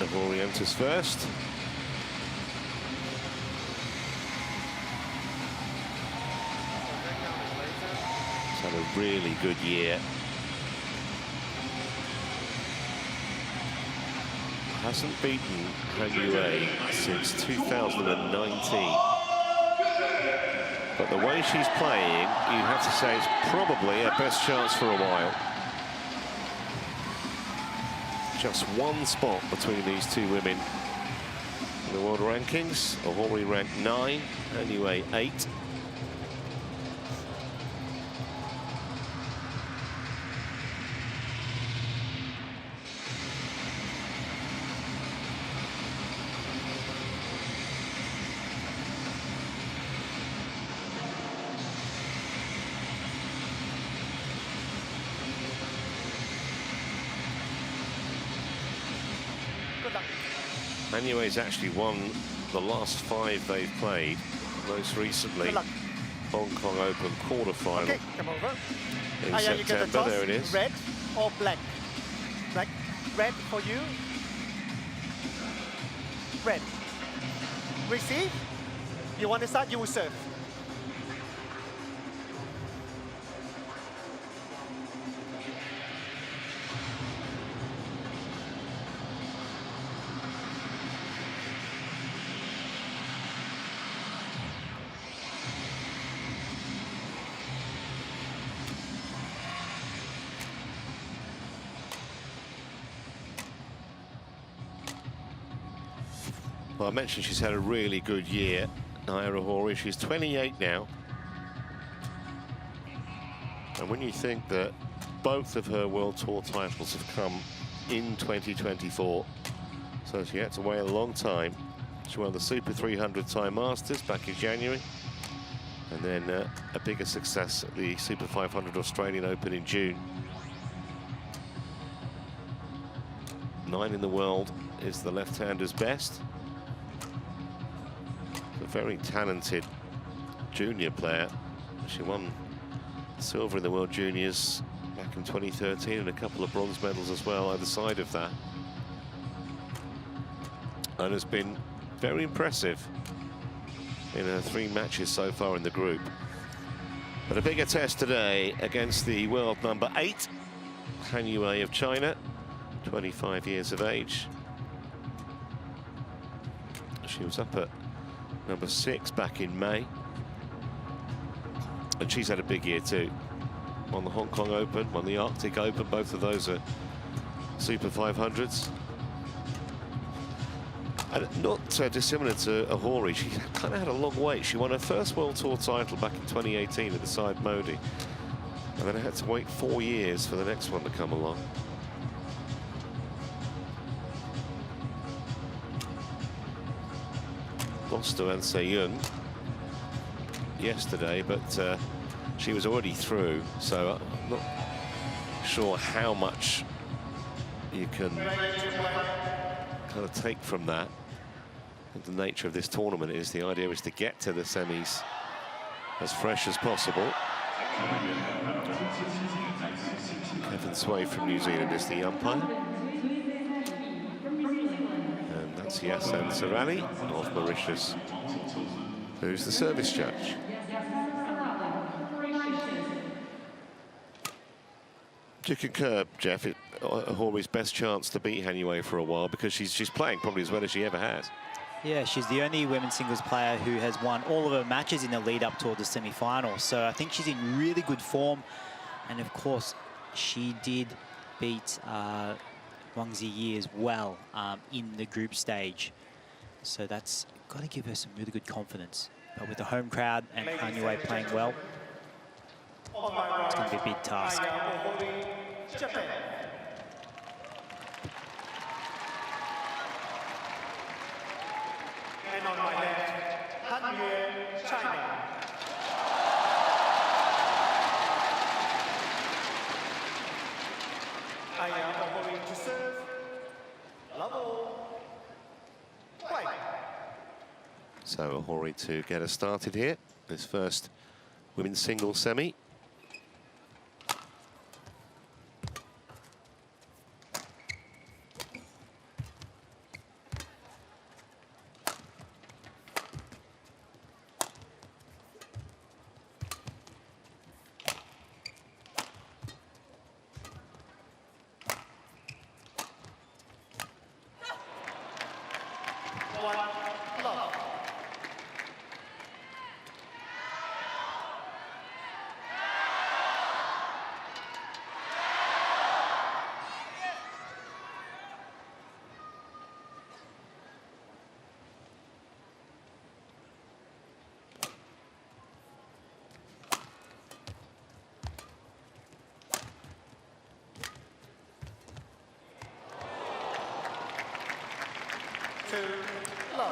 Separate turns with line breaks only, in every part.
Ohori enters first. He's had a really good year. Hasn't beaten Han Yue since 2019. But the way she's playing, you have to say it's probably her best chance for a while. Just one spot between these two women in the world rankings. Ohori ranked 9, Han Yue 8. Han Yue's actually won the last 5 they've played, most recently Hong Kong Open quarterfinal.
Okay, come over.
In September. There it is.
Red or black? Black. Red for you. Red. Receive. You want to start, you will serve.
Well, I mentioned she's had a really good year, Naya Ohori. She's 28 now. And when you think that both of her World Tour titles have come in 2024, so she had to wait a long time. She won the Super 300 Thai Masters back in January. And then a bigger success at the Super 500 Australian Open in June. 9 in the world is the left-hander's best. A very talented junior player. She won silver in the World Juniors back in 2013 and a couple of bronze medals as well either side of that. And has been very impressive in her 3 matches so far in the group. But a bigger test today against the world number 8, Han Yue of China, 25 years of age. She was up at number 6 back in May. And she's had a big year too. Won the Hong Kong Open, won the Arctic Open, both of those are Super 500s. And not dissimilar to Ohori, she kind of had a long wait. She won her first World Tour title back in 2018 at the side Modi. And then I had to wait 4 years for the next one to come along. Lost to An Se-yoon yesterday, but she was already through, so I'm not sure how much you can kind of take from that. And the nature of this tournament is the idea is to get to the semis as fresh as possible. Kevin Sway from New Zealand is the umpire. And that's Yasan Sarali of Mauritius, who's the service judge. Do you concur, Jeff, Ohori's best chance to beat Han Yue for a while because she's playing probably as well as she ever has?
Yeah, she's the only women's singles player who has won all of her matches in the lead up toward the semi-finals. So I think she's in really good form. And of course, she did beat Wang Ziyi as well in the group stage. So that's got to give her some really good confidence. But with the home crowd and Han Yue playing well, it's going to be a big task.
Japan. And on my left, Han Yue, China. I am Ohori to serve. Level. Play.
So Ohori to get us started here. This first women's singles semi.
1 love.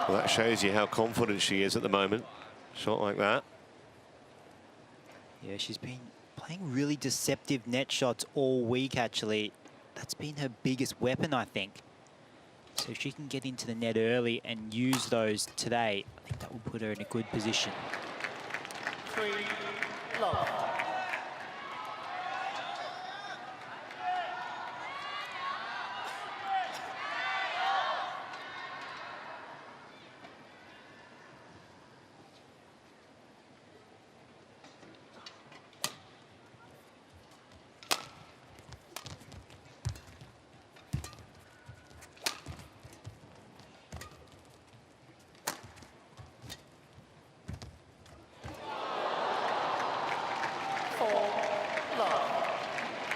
Well, that shows you how confident she is at the moment. Shot like that.
Yeah, she's been playing really deceptive net shots all week, actually. That's been her biggest weapon, I think. So if she can get into the net early and use those today, I think that will put her in a good position.
3 love.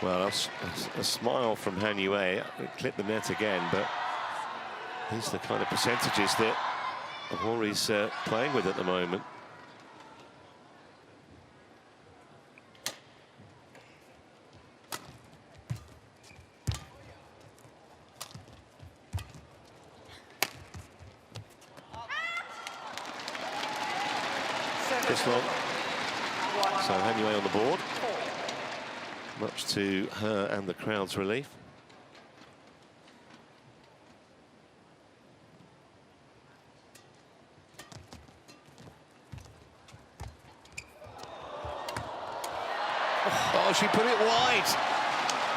Well, a smile from Han Yue. It clipped the net again, but these are the kind of percentages that Ohori's playing with at the moment. This one. So Han Yue on the board, much to her and the crowd's relief. Oh, she put it wide.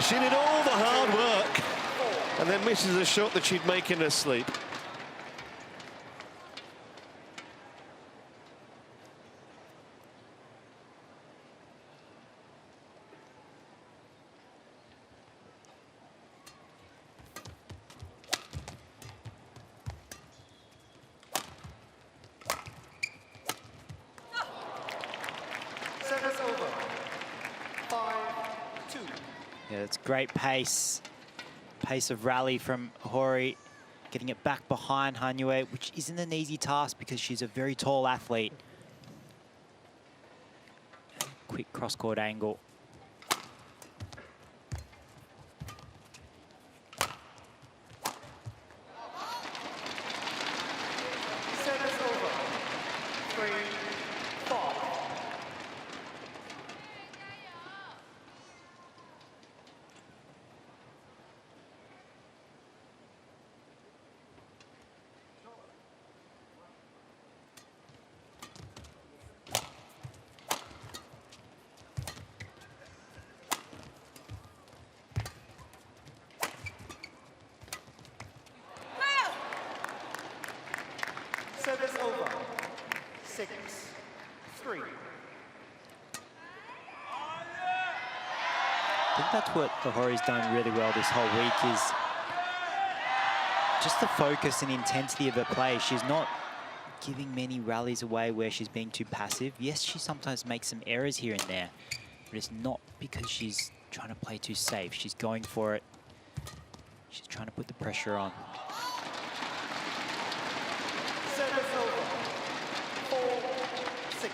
She did all the hard work and then misses a shot that she'd make in her sleep.
Service over. 5-2.
Yeah, that's great pace. Pace of rally from Ohori, getting it back behind Han Yue, which isn't an easy task because she's a very tall athlete. Quick cross-court angle.
Service over. 3-4. Service over. 6-3.
I think that's what Ohori's done really well this whole week is just the focus and intensity of her play. She's not giving many rallies away where she's being too passive. Yes, she sometimes makes some errors here and there, but it's not because she's trying to play too safe. She's going for it. She's trying to put the pressure on.
Service over. 4-6.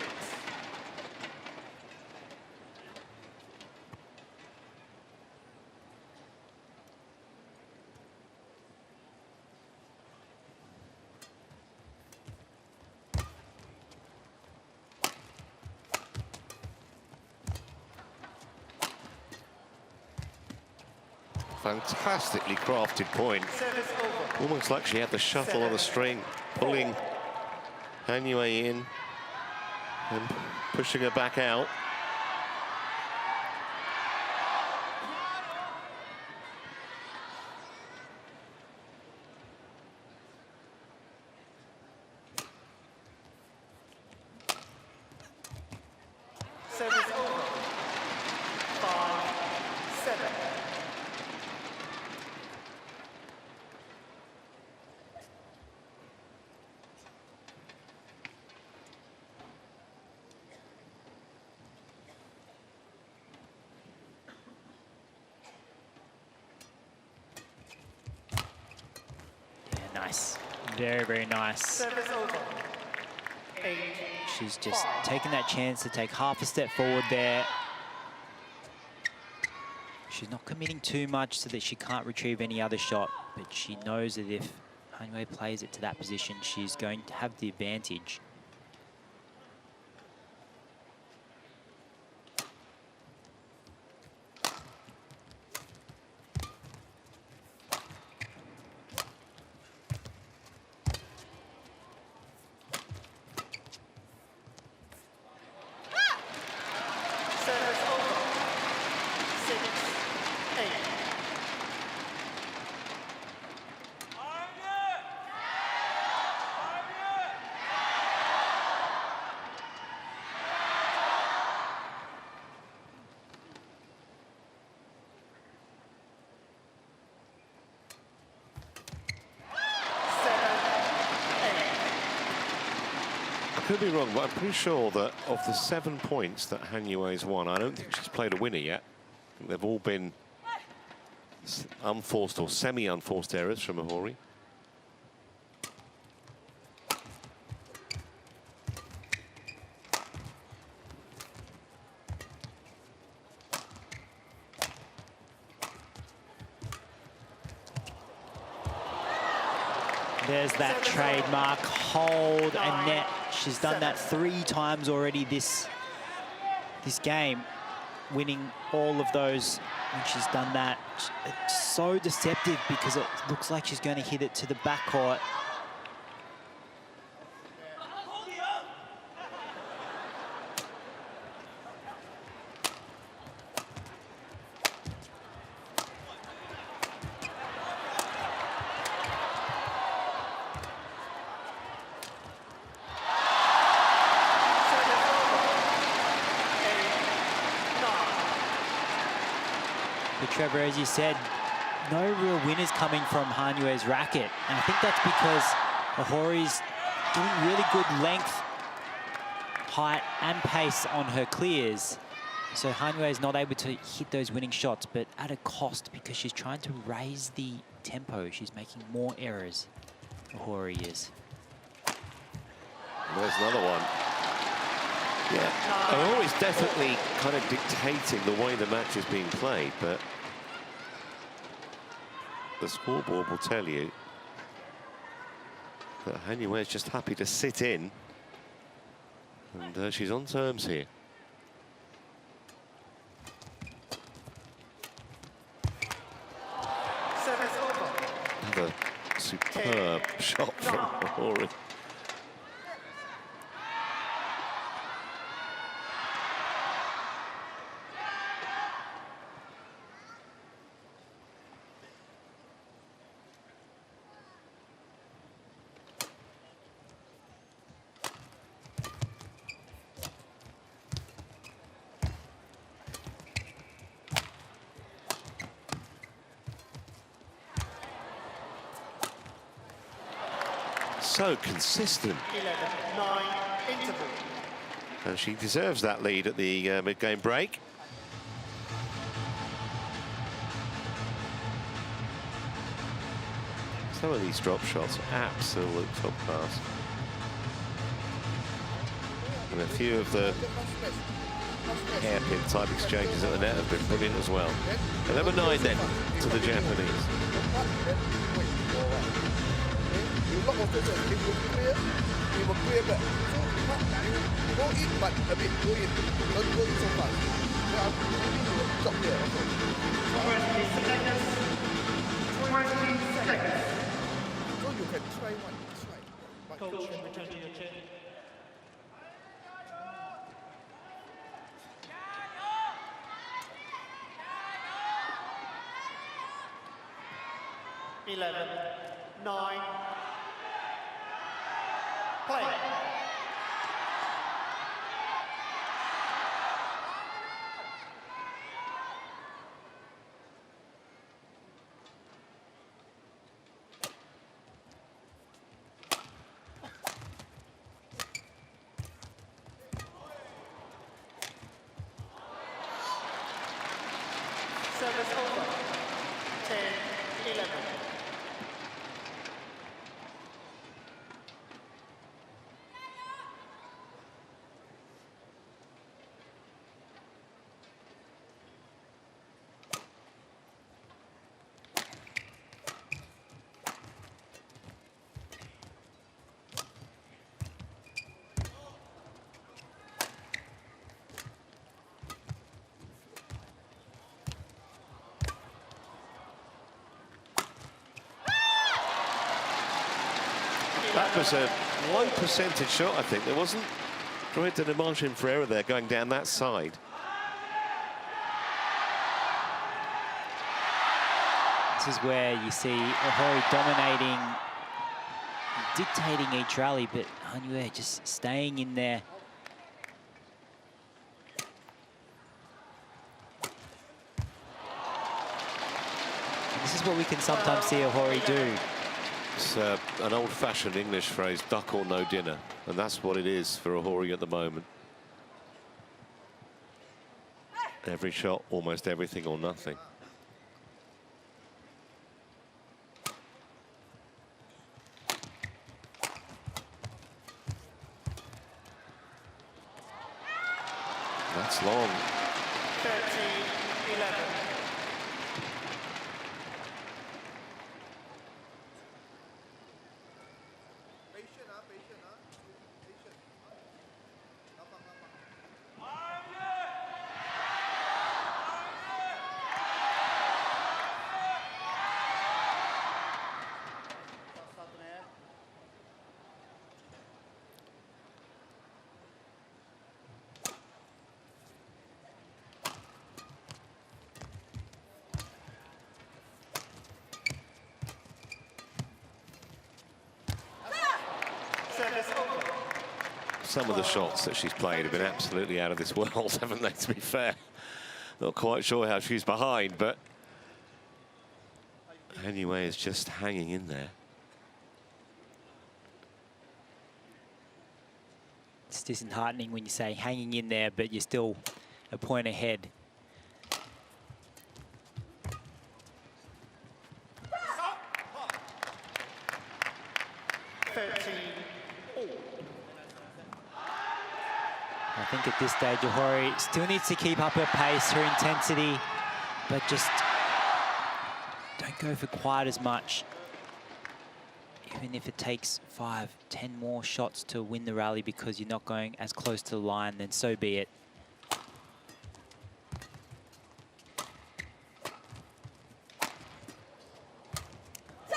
Fantastically crafted point.
Service over.
Almost like she had the shuttle on the string, pulling Han Yue in and pushing her back out.
Service over. 5-7.
Very, very nice.
Service over. 8.
She's just taking that chance to take half a step forward there. She's not committing too much so that she can't retrieve any other shot, but she knows that if Hanwei plays it to that position, she's going to have the advantage.
I could be wrong, but I'm pretty sure that of the 7 points that Han Yue's won, I don't think she's played a winner yet. I think they've all been unforced or semi-unforced errors from Ohori.
There's that trademark hold and net. She's done that 3 times already this game, winning all of those when she's done that. It's so deceptive because it looks like she's going to hit it to the backcourt. Trevor, as you said, no real winners coming from Han Yue's racket. And I think that's because Ohori's doing really good length, height, and pace on her clears. So Han Yue is not able to hit those winning shots, but at a cost because she's trying to raise the tempo. She's making more errors, Ohori is.
There's another one. Yeah, Ohori's definitely kind of dictating the way the match is being played, but the scoreboard will tell you that Han Yue is just happy to sit in, and she's on terms here. Another superb shot from Ohori. So consistent.
11-9 interval.
And she deserves that lead at the mid-game break. Some of these drop shots are absolute top class. And a few of the hairpin type exchanges at the net have been brilliant as well. And number 9 then to the Japanese.
You lock off the shot, it will clear back. So go in, but a bit go in. Don't go in so fast. Stop here.
20 seconds. 20 seconds.
So you can try one. But
Coach, return to your chair. Eleven, 9. Play. Service over. 10, 11.
That was a low percentage shot, I think. There wasn't great margin for error there going down that side.
This is where you see Ohori dominating, dictating each rally, but Hanue just staying in there. And this is what we can sometimes see Ohori do.
It's an old-fashioned English phrase, duck or no dinner, and that's what it is for Ohori at the moment. Every shot, almost everything or nothing. That's long.
13-11.
Some of the shots that she's played have been absolutely out of this world, haven't they, to be fair? Not quite sure how she's behind, but anyway, is just hanging in there.
It's disheartening when you say hanging in there, but you're still a point ahead. I think at this stage, Ohori still needs to keep up her pace, her intensity, but just don't go for quite as much. Even if it takes 5, 10 more shots to win the rally because you're not going as close to the line, then so be it.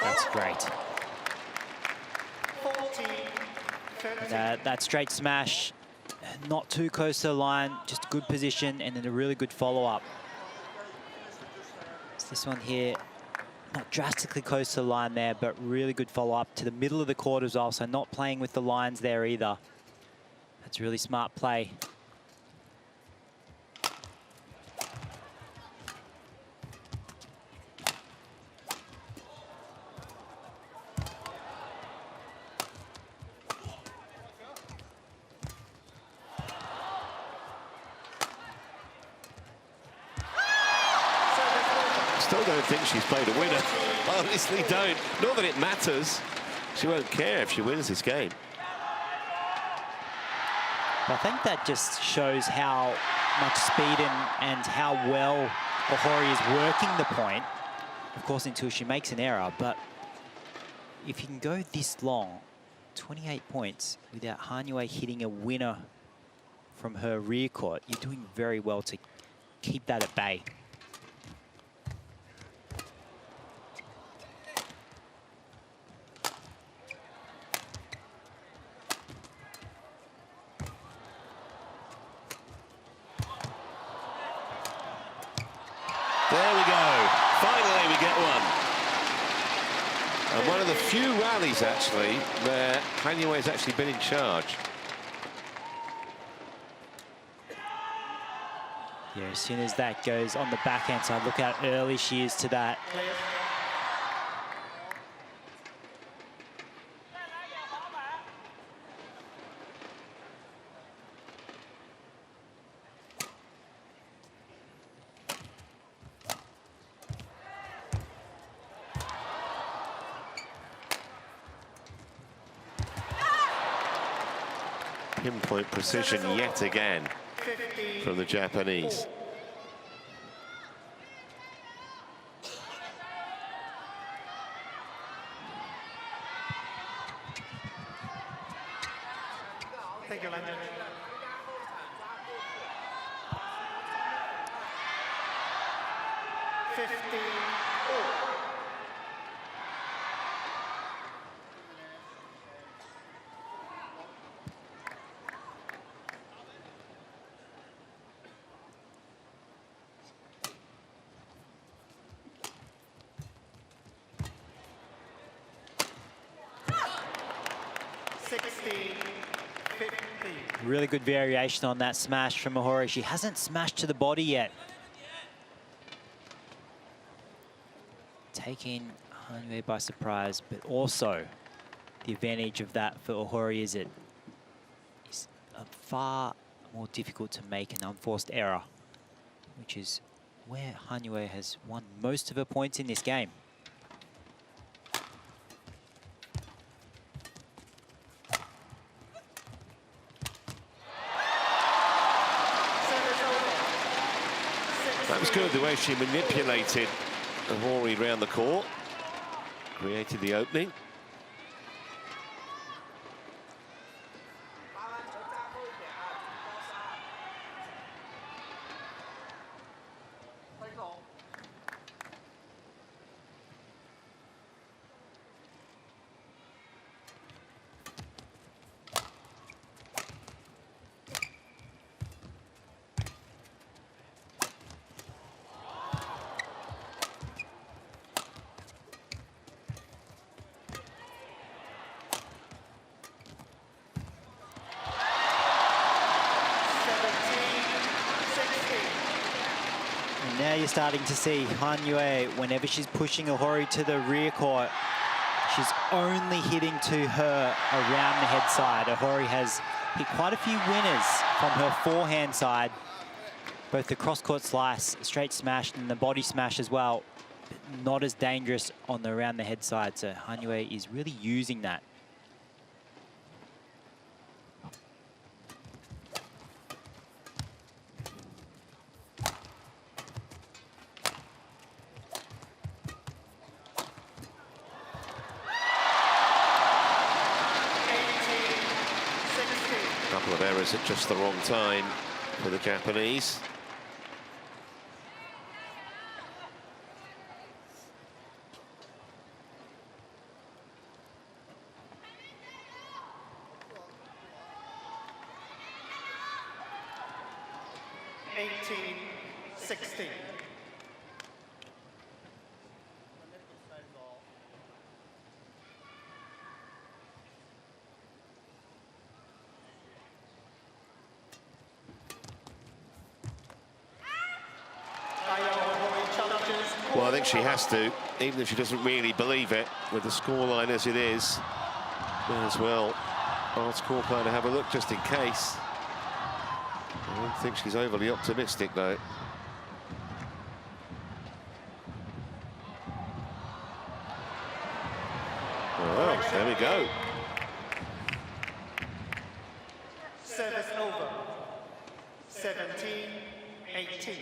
That's great. And, that straight smash, not too close to the line, just good position and then a really good follow-up. So this one here, not drastically close to the line there, but really good follow-up to the middle of the court as well, so not playing with the lines there either. That's really smart play.
Still don't think she's played a winner. Honestly don't. Not that it matters. She won't care if she wins this game.
I think that just shows how much speed and how well Ohori is working the point. Of course, until she makes an error. But if you can go this long, 28 points, without Hanue hitting a winner from her rear court, you're doing very well to keep that at bay.
There we go. Finally, we get one. And one of the few rallies, actually, where Hanue has actually been in charge.
Yeah, as soon as that goes on the backhand side, look how early she is to that.
Pinpoint precision yet again from the Japanese.
Thank you, London. 16, 15.
Really good variation on that smash from Ohori. She hasn't smashed to the body yet. Taking Hanwei by surprise, but also the advantage of that for Ohori is it is far more difficult to make an unforced error, which is where Hanwei has won most of her points in this game.
That was good, the way she manipulated Ohori round the court, created the opening.
Now you're starting to see Han Yue, whenever she's pushing Ohori to the rear court, she's only hitting to her around the head side. Ohori has hit quite a few winners from her forehand side, both the cross-court slice, straight smash, and the body smash as well. Not as dangerous on the around the head side, so Han Yue is really using that.
Couple of errors at just the wrong time for the Japanese. Well, I think she has to, even if she doesn't really believe it, with the scoreline as it is. May as well ask scorecard to have a look just in case. I don't think she's overly optimistic, though. Oh, there we go.
Service over. 17-18.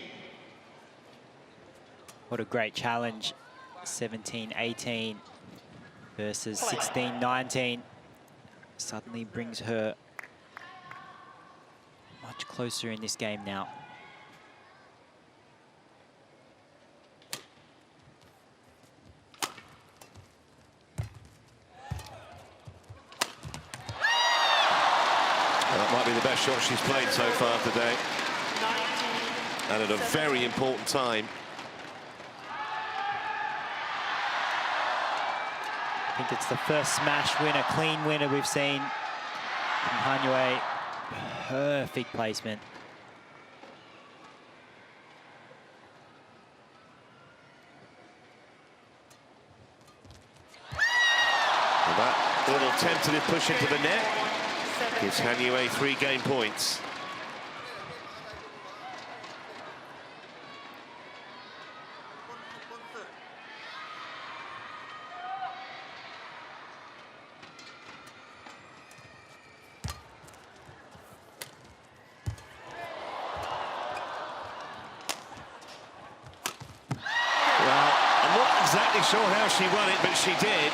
What a great challenge. 17-18 versus 16-19. Suddenly brings her much closer in this game now.
Well, that might be the best shot she's played so far today. And at a very important time.
I think it's the first smash winner, clean winner we've seen from Han Yue. Perfect placement.
And that little tentative push into the net gives Han Yue 3 game points. Exactly sure how she won it, but she did.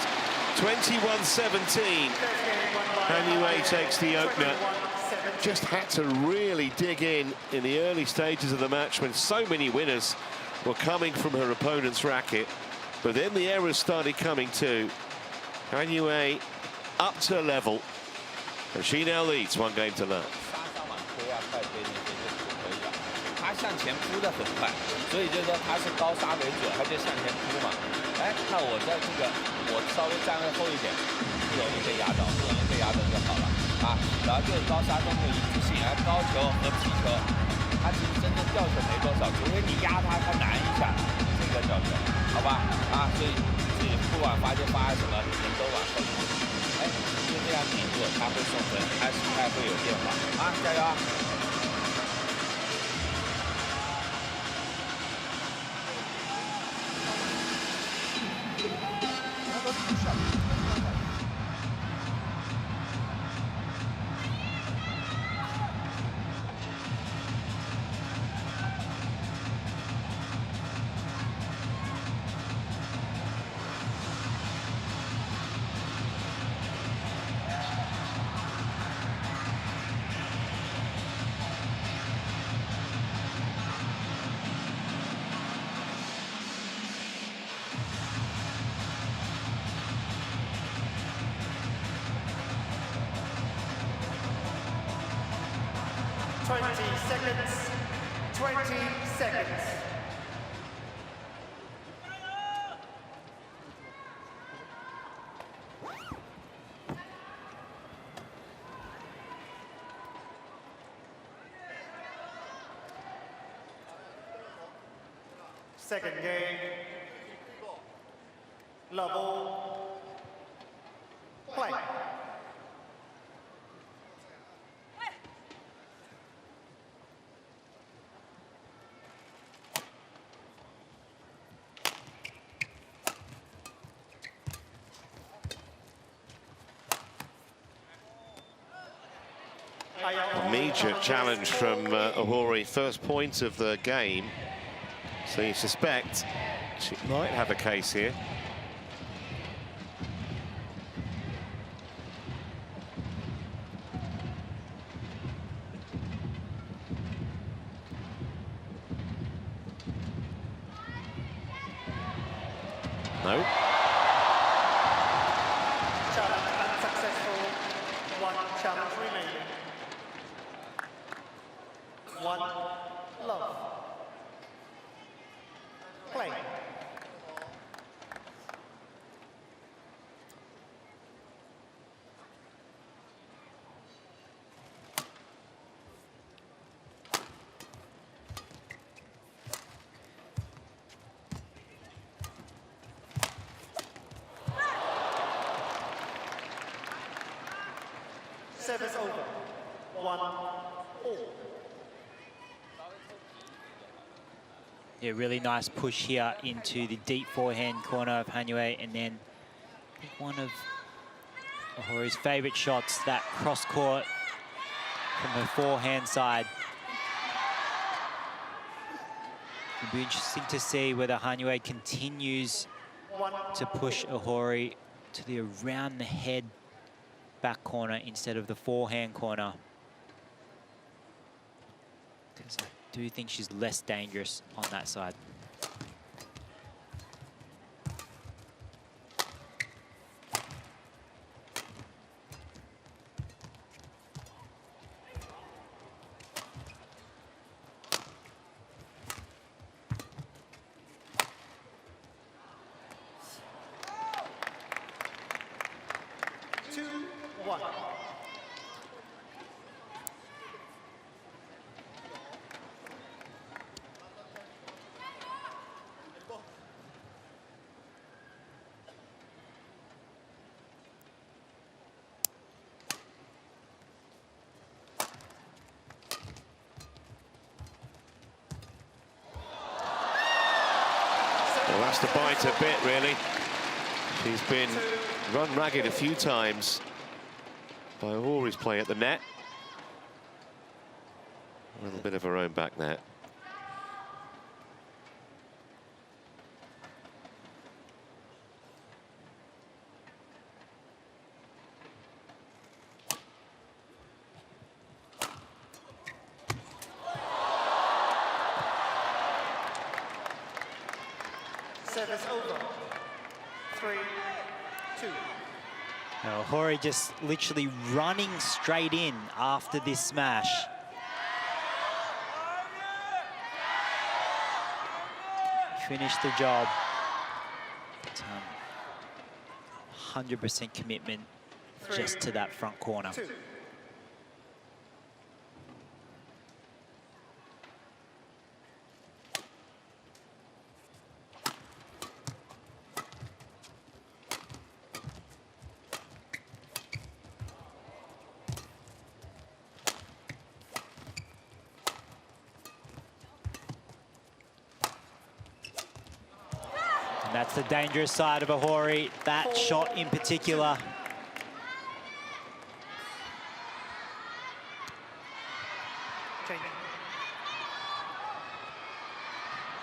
21-17. Han Yue takes the opener. Just had to really dig in the early stages of the match when so many winners were coming from her opponent's racket. But then the errors started coming too. Han Yue up to level. And she now leads 1 game to none.
他向前扑的很快，所以就是说他是高杀为主，他就向前扑嘛。哎，那我在这个我稍微站位后一点，不容易被压倒，不容易被压杀的就好了啊。然后就是高杀动作一致性，高球和皮球，它其实真正吊球没多少，除非你压它，它难一下，这个吊球，好吧？啊，所以自己不管发什么，人都往后面。哎，就这样顶住，他会送分，他心态会有变化啊！加油啊！
20 seconds. 20 seconds. Second game. Level. Play.
Immediate challenge from Ohori, first point of the game. So you suspect she might have a case here. No.
Challenge unsuccessful. One challenge remaining. One love. Play. Service over. 1-all.
Yeah, really nice push here into the deep forehand corner of Hanue, and then I think one of Ohori's favourite shots, that cross court from her forehand side. It'll be interesting to see whether Hanue continues to push Ohori to the around the head back corner instead of the forehand corner. Because I do think she's less dangerous on that side.
Well, that's to bite a bit, really. She's been run ragged a few times by Ohori's play at the net. A little bit of her own back net.
Service over. 3-2.
Now, Ohori just literally running straight in after this smash. Finished the job. 100% commitment just to that front corner.
2.
And that's the dangerous side of Ohori, that shot in particular.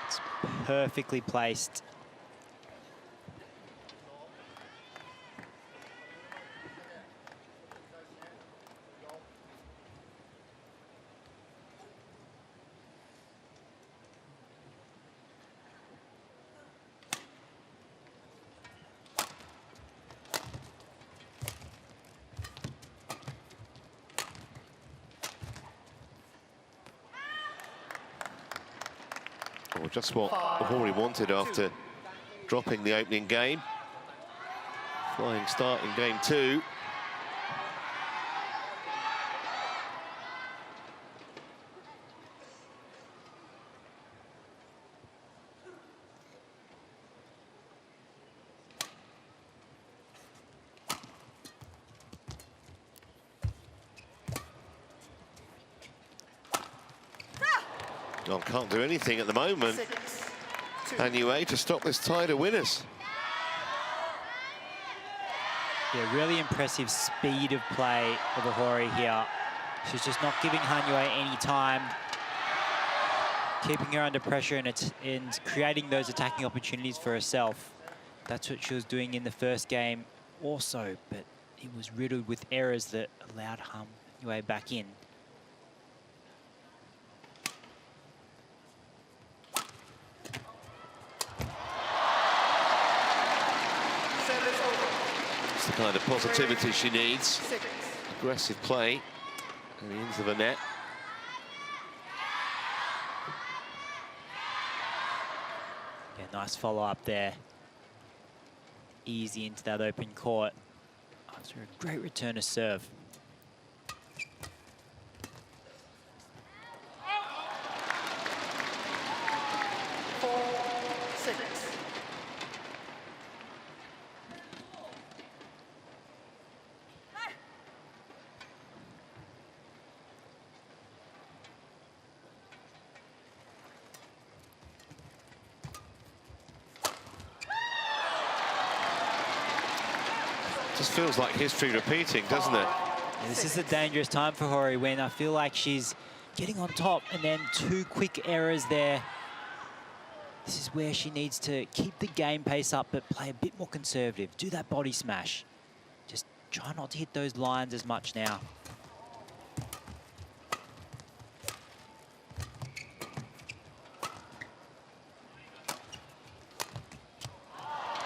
It's perfectly placed.
Well, just what Ohori wanted after dropping the opening game. Flying start in game 2. Well, can't do anything at the moment. Anyway, to stop this tide of winners.
Yeah, really impressive speed of play of Ohori here. She's just not giving Hanyue any time, keeping her under pressure and creating those attacking opportunities for herself. That's what she was doing in the first game also, but it was riddled with errors that allowed Hanyue back in.
It's the kind of positivity she needs. Aggressive play and into the net.
Yeah, nice follow-up there. Easy into that open court after a great return to serve.
Just feels like history repeating, doesn't it?
Yeah, this is a dangerous time for Ohori when I feel like she's getting on top and then 2 quick errors there. This is where she needs to keep the game pace up but play a bit more conservative. Do that body smash. Just try not to hit those lines as much now.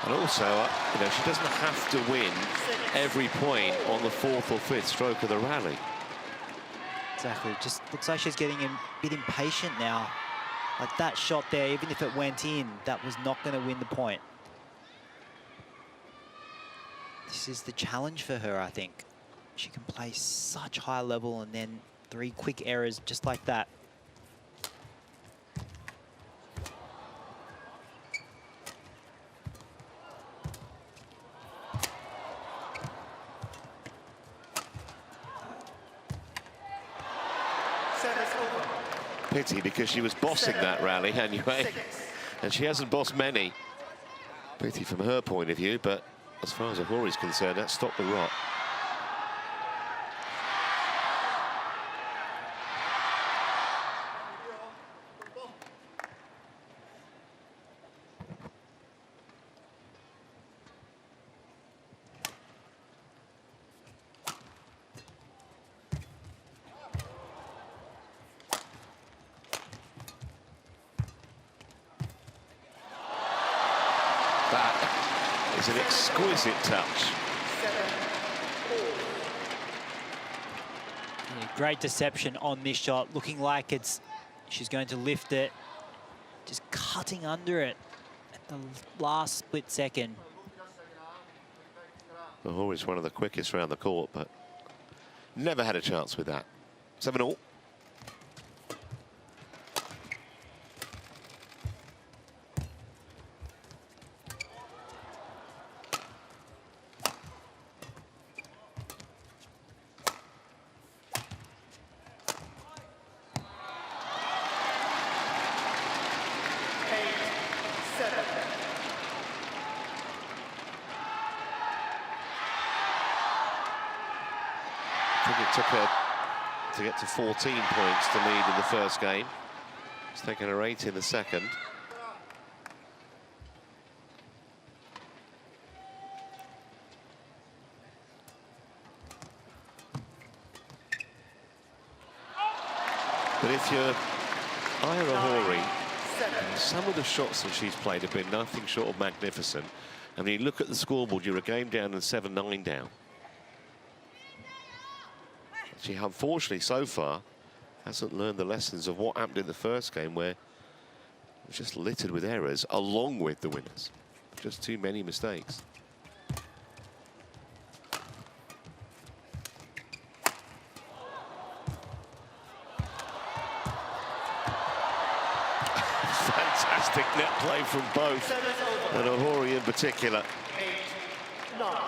And also, you know, she doesn't have to win every point on the 4th or 5th stroke of the rally.
Exactly. Just looks like she's getting a bit impatient now. Like that shot there, even if it went in, that was not going to win the point. This is the challenge for her, I think. She can play such high level and then 3 quick errors just like that.
Pity, because she was bossing that rally anyway, and she hasn't bossed many. Pity from her point of view, but as far as Ohori's concerned, that stopped the rot. That is an exquisite touch.
Yeah, great deception on this shot, looking like she's going to lift it, just cutting under it at the last split second.
Ohori's one of the quickest around the court, but never had a chance with that. 7-all. I think it took her to get to 14 points to lead in the first game. It's taken her 8 in the second. But if you're Ohori, some of the shots that she's played have been nothing short of magnificent. And when you look at the scoreboard, you're a game down and 7-9 down. She unfortunately so far hasn't learned the lessons of what happened in the first game, where it was just littered with errors along with the winners. Just too many mistakes. Fantastic net play from both, and Ohori in particular.
8-9.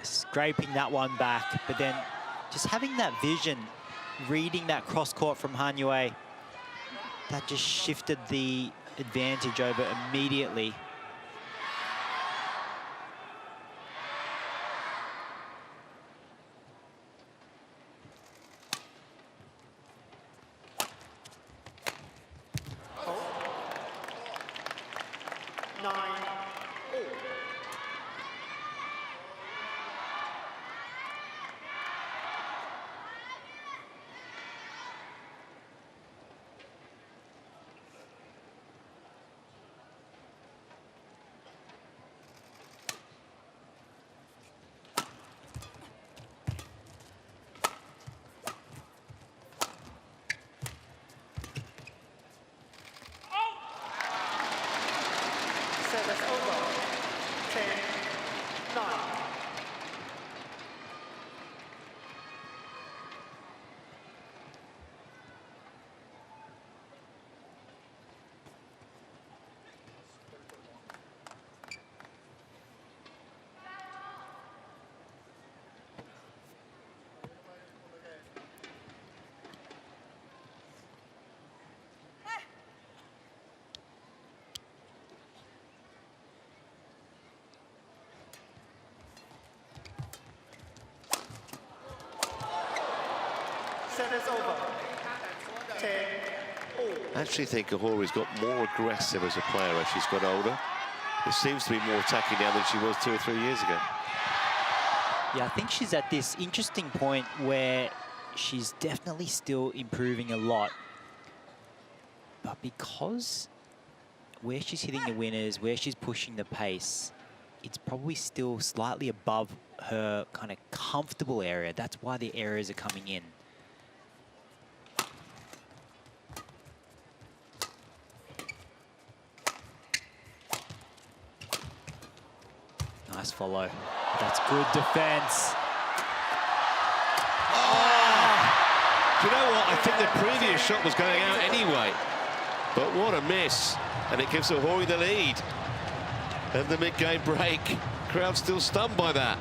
Scraping that one back, but then just having that vision, reading that cross court from Han Yue, that just shifted the advantage over immediately.
Service over. 10-9. Service over. 10-all.
I actually think Ohori's got more aggressive as a player as she's got older. It seems to be more attacking now than she was 2 or 3 years ago.
Yeah, I think she's at this interesting point where she's definitely still improving a lot. But because where she's hitting the winners, where she's pushing the pace, it's probably still slightly above her kind of comfortable area. That's why the errors are coming in. Nice follow. That's good defense.
Oh! Do you know what? I think the previous shot was going out anyway. But what a miss. And it gives Ohori the lead. And the mid-game break. Crowd still stunned by that.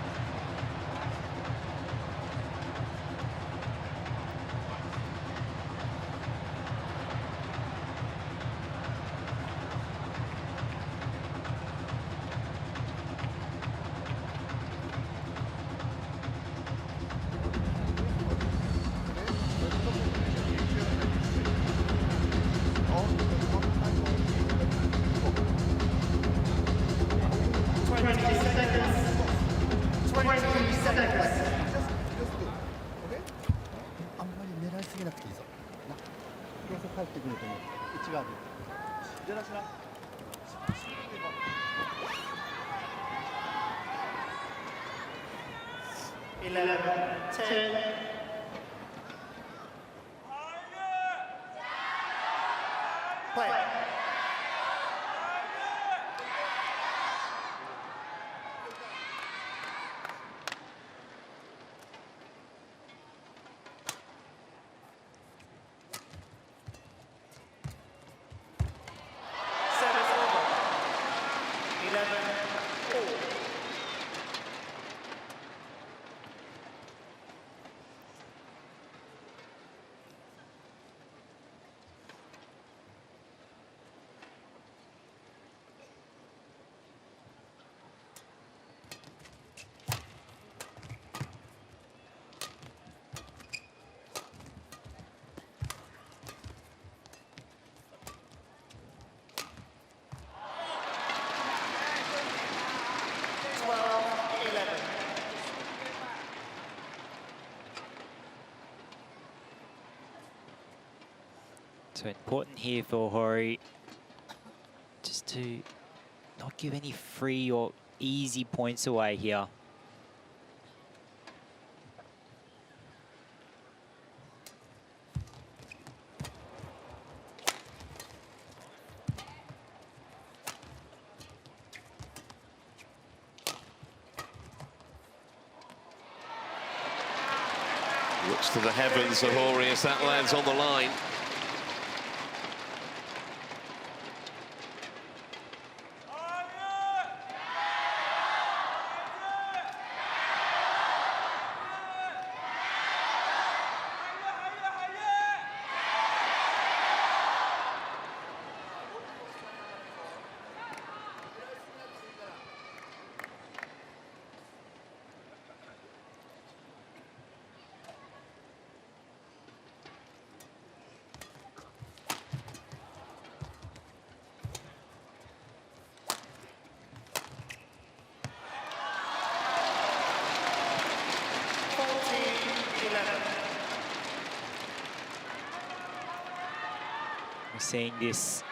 So important here for Ohori just to not give any free or easy points away here.
Looks to the heavens, Ohori, as that lands on the line.
We're seeing this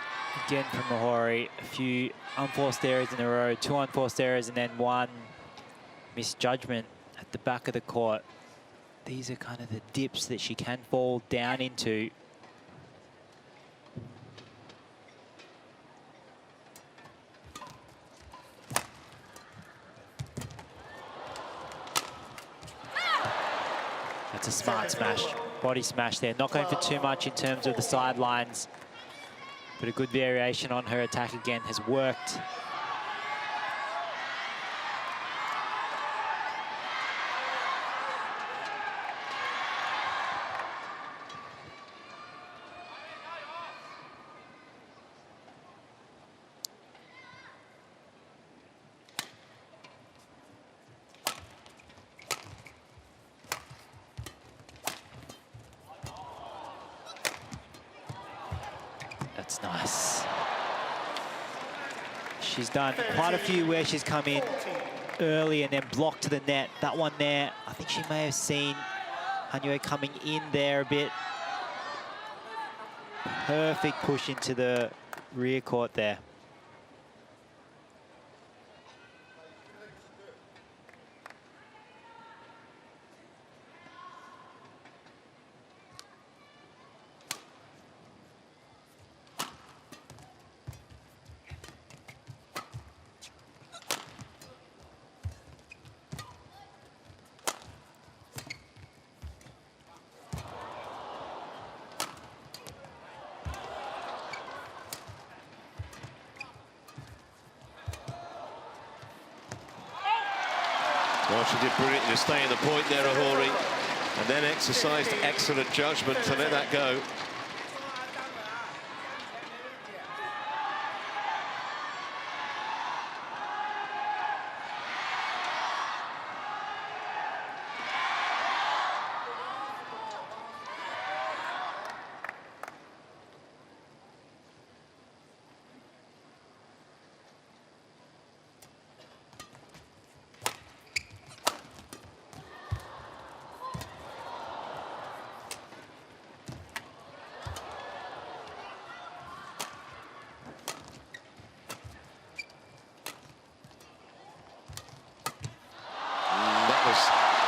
again from Ohori. A few unforced errors in a row, 2 unforced errors and then 1 misjudgment at the back of the court. These are kind of the dips that she can fall down into. That's a smart smash, body smash there. Not going for too much in terms of the sidelines, but a good variation on her attack again has worked. That's nice. She's done quite a few where she's come in early and then blocked to the net. That one there, I think she may have seen Hanue coming in there a bit. Perfect push into the rear court there.
Well, she did brilliantly to stay in the point there, Ohori, and then exercised excellent judgment to let that go.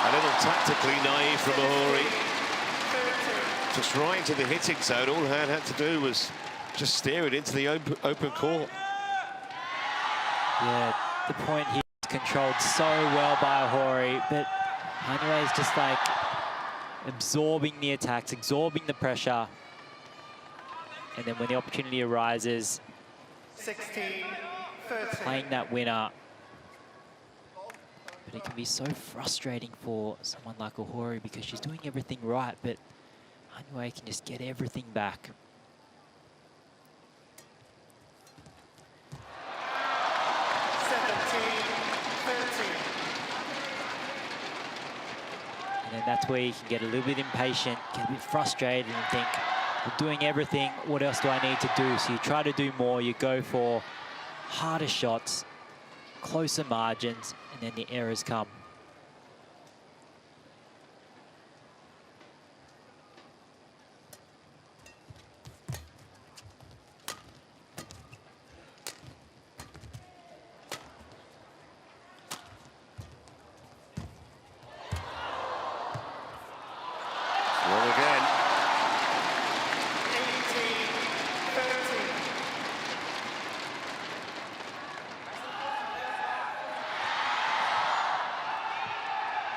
A little tactically naive from Ohori. Just right into the hitting zone. All her had to do was just steer it into the open court.
Yeah, the point here is controlled so well by Ohori, but Hanue is just like absorbing the attacks, absorbing the pressure. And then when the opportunity arises,
16-13.
playing that winner. But it can be so frustrating for someone like Ohori because she's doing everything right, but Hanue can just get everything back. And then that's where you can get a little bit impatient, get a bit frustrated and think, I'm doing everything, what else do I need to do? So you try to do more, you go for harder shots, closer margins, and then the errors come.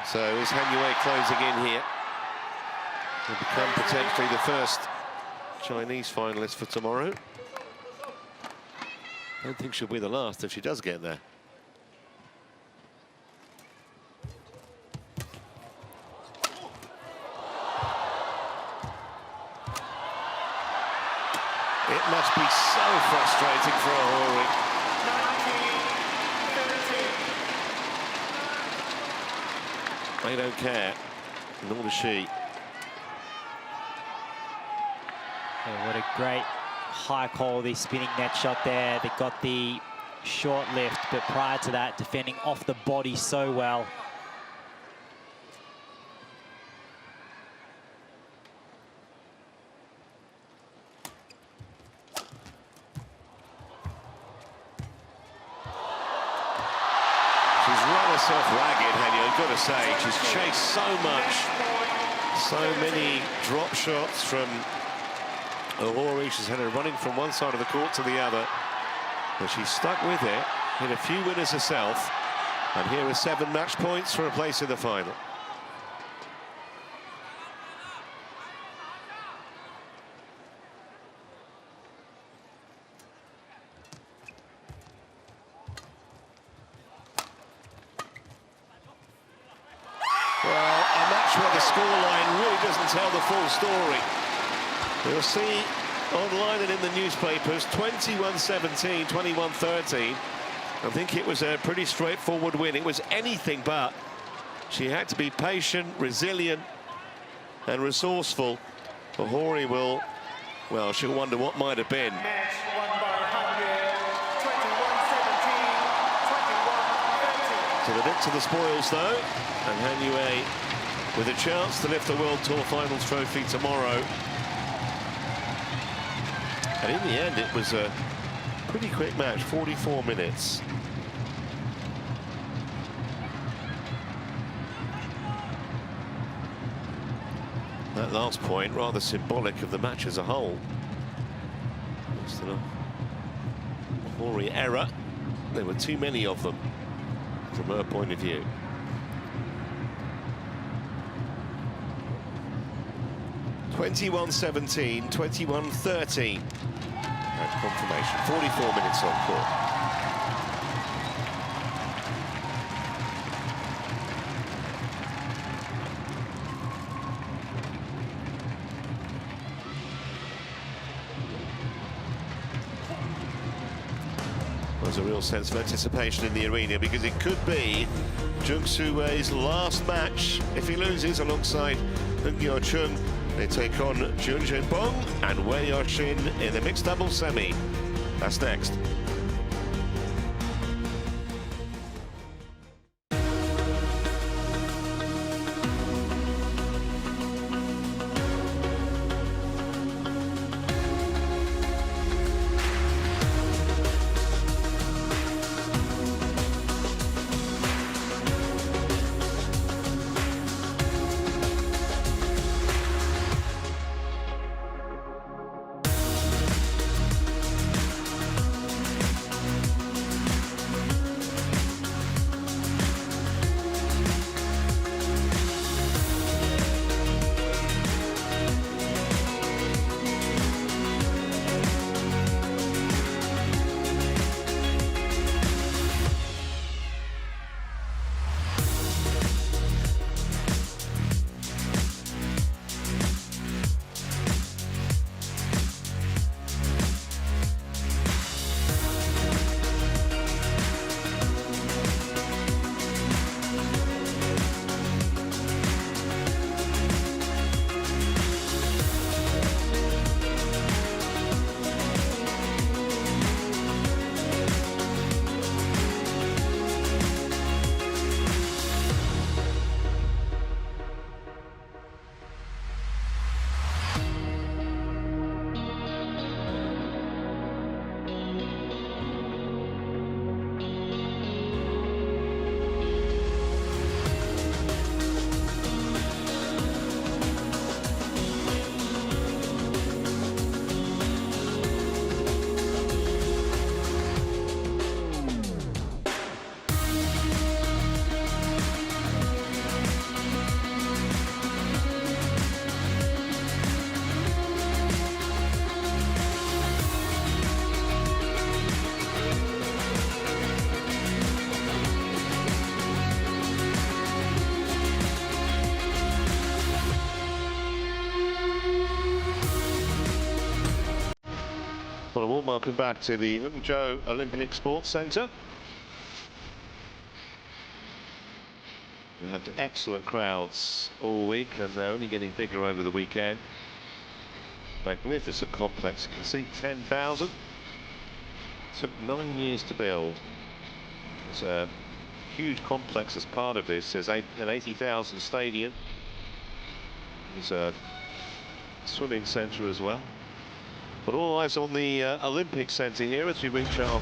So is Han Yue closing in here? Will become potentially the first Chinese finalist for tomorrow. I don't think she'll be the last if she does get there. It must be so frustrating for Ohori. 19-13. They don't care, nor does she.
Yeah, what a great high-quality spinning net shot there that got the short lift, but prior to that, defending off the body so well.
She's run herself ragged, Hanya, I've got to say. She's chased so much, so many drop shots from Ohori. She's had her running from one side of the court to the other, but she's stuck with it, hit a few winners herself, and here are 7 match points for a place in the final. Well, a match where the scoreline really doesn't tell the full story. We'll see online and in the newspapers, 21-17, 21-13. I think it was a pretty straightforward win. It was anything but. She had to be patient, resilient, and resourceful. Ohori will, well, she'll wonder what might have been.
Match won by Hanya, 21-17, 21-13.
To the bit to the spoils, though, and Han Yue with a chance to lift the World Tour Finals trophy tomorrow. And in the end, it was a pretty quick match, 44 minutes. That last point, rather symbolic of the match as a whole. Just an Ohori error. There were too many of them, from her point of view. (21-17, 21-13). And confirmation, 44 minutes on court. There's a real sense of anticipation in the arena because it could be Jung Soo-Wei's last match if he loses alongside Hung Yeo-chung. They take on Jun Jin-bong and Wei Yao-shin in the mixed doubles semi. That's next. welcome back to the Hangzhou Olympic Sports Centre. We had excellent crowds all week, and they're only getting bigger over the weekend. Magnificent complex, you can see 10,000. Took 9 years to build. It's a huge complex as part of this. There's an 80,000 stadium. There's a swimming centre as well. But all eyes on the Olympic Centre here as we reach our